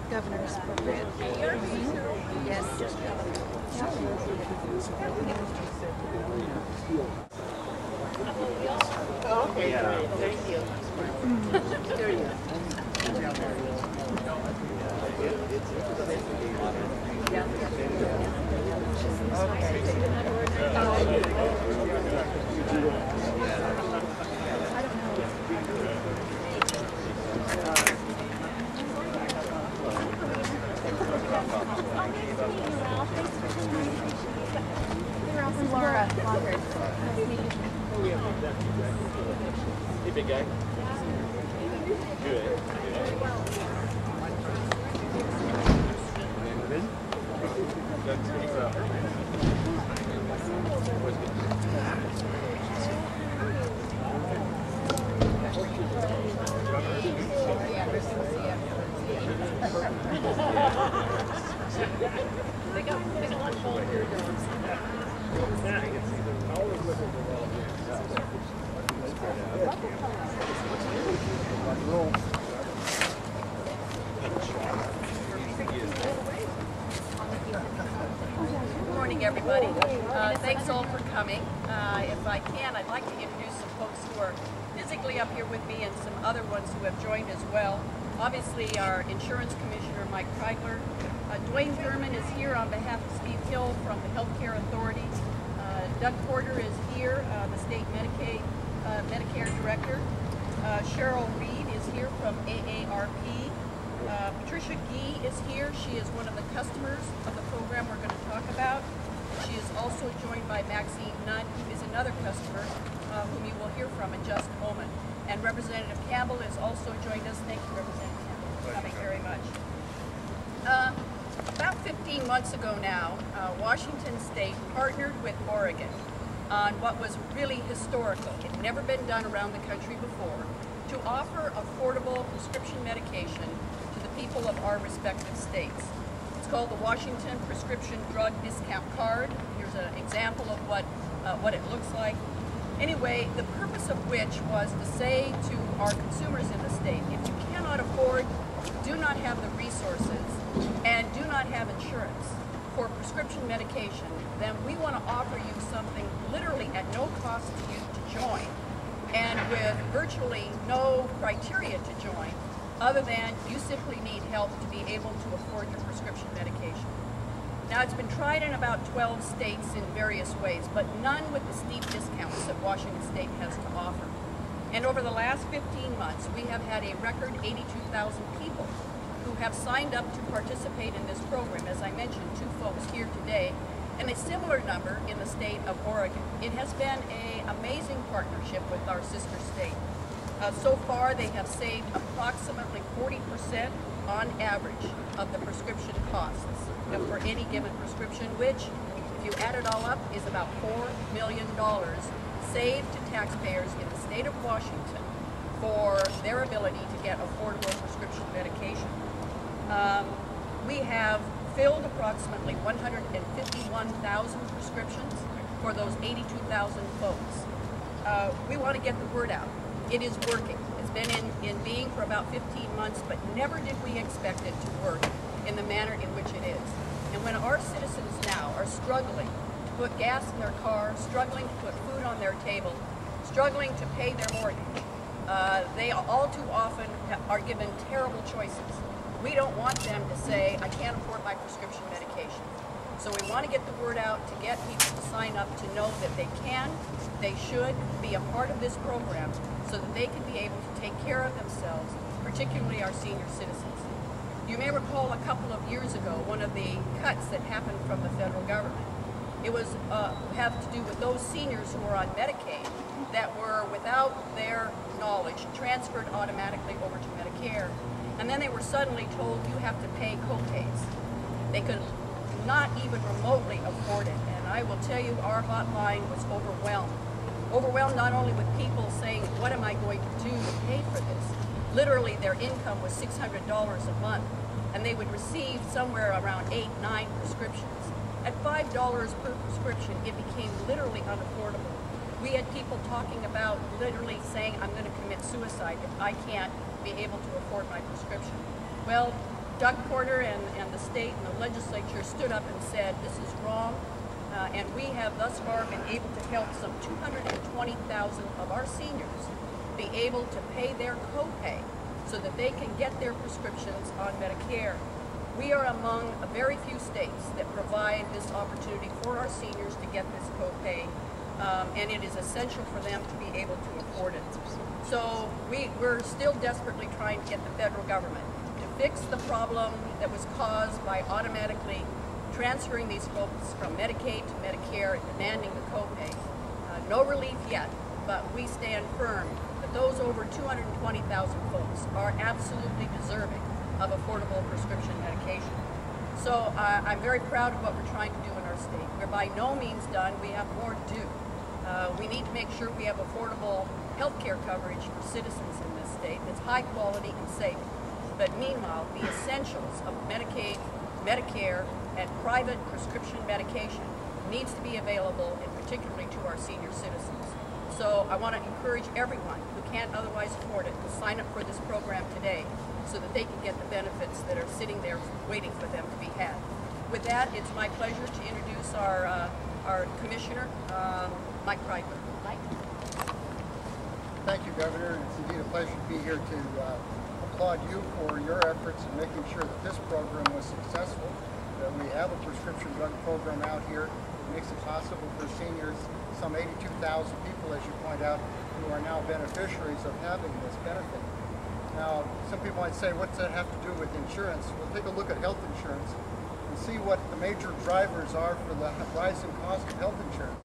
Governor's program. Yes. Oh, okay, great. Thank you. There you go. Laura. Hey, big guy. Good. Good morning, everybody. Thanks all for coming. If I can, I'd like to introduce some folks who are physically up here with me and some other ones who have joined as well. Obviously, our Insurance Commissioner, Mike Kreigler. Dwayne Thurman is here on behalf of Steve Hill from the Healthcare Authority. Doug Porter is here, the State Medicare Director. Cheryl Reed is here from AARP. Patricia Gee is here. She is one of the customers of the program we're going to talk about. She is also joined by Maxine Nunn, who is another customer whom you will hear from in just a moment. And Representative Campbell is also joined us. Thank you, Representative Campbell, for coming very much. About 15 months ago now, Washington State partnered with Oregon on what was really historical. It had never been done around the country before, to offer affordable prescription medication to the people of our respective states. It's called the Washington Prescription Drug Discount Card. Here's an example of what it looks like. Anyway, the purpose of which was to say to our consumers in the state, if you cannot afford, do not have the resources, and do not have insurance for prescription medication, then we want to offer you something literally at no cost to you to join, and with virtually no criteria to join, other than you simply need help to be able to afford your prescription medication. Now, it's been tried in about 12 states in various ways, but none with the steep discounts that Washington State has to offer. And over the last 15 months, we have had a record 82,000 people who have signed up to participate in this program. As I mentioned, 2 folks here today, and a similar number in the state of Oregon. It has been an amazing partnership with our sister state. So far, they have saved approximately 40% on average of the prescription costs for any given prescription, which, if you add it all up, is about $4 million saved to taxpayers in the state of Washington for their ability to get affordable prescription medication. We have filled approximately 151,000 prescriptions for those 82,000 folks. We want to get the word out. It is working. It's been in being for about 15 months, but never did we expect it to work in the manner in which it is. And when our citizens now are struggling to put gas in their car, struggling to put food on their table, struggling to pay their mortgage, they all too often are given terrible choices. We don't want them to say, I can't afford my prescription medication. So we want to get the word out to get people to sign up to know that they can, they should be a part of this program so that they can be able to take care of themselves, particularly our senior citizens. You may recall a couple of years ago, one of the cuts that happened from the federal government. It was have to do with those seniors who were on Medicaid that were, without their knowledge, transferred automatically over to Medicaid. Medicare, and then they were suddenly told you have to pay co-pays. They could not even remotely afford it, and I will tell you our hotline was overwhelmed. Overwhelmed not only with people saying, what am I going to do to pay for this? Literally their income was $600 a month, and they would receive somewhere around 8, 9 prescriptions. At $5 per prescription, it became literally unaffordable. We had people talking about literally saying, I'm going to commit suicide if I can't be able to afford my prescription. Well, Doug Porter and the state and the legislature stood up and said, this is wrong, and we have thus far been able to help some 220,000 of our seniors be able to pay their copay so that they can get their prescriptions on Medicare. We are among a very few states that provide this opportunity for our seniors to get this copay, and it is essential for them to be able to afford it. So we're still desperately trying to get the federal government to fix the problem that was caused by automatically transferring these folks from Medicaid to Medicare and demanding the copay. No relief yet, but we stand firm that those over 220,000 folks are absolutely deserving of affordable prescription medication. So I'm very proud of what we're trying to do in our state. We're by no means done. We have more to do. We need to make sure we have affordable health care coverage for citizens in this state that's high quality and safe. But meanwhile, the essentials of Medicaid, Medicare, and private prescription medication needs to be available, and particularly to our senior citizens. So I want to encourage everyone who can't otherwise afford it to sign up for this program today so that they can get the benefits that are sitting there waiting for them to be had. With that, it's my pleasure to introduce our Commissioner, Mike Gregoire. Mike? Thank you, Governor. It's indeed a pleasure to be here to applaud you for your efforts in making sure that this program was successful, that we have a prescription drug program out here. It makes it possible for seniors, some 82,000 people, as you point out, who are now beneficiaries of having this benefit. Now, some people might say, what's that have to do with insurance? Well, take a look at health insurance and see what the major drivers are for the rising cost of health insurance.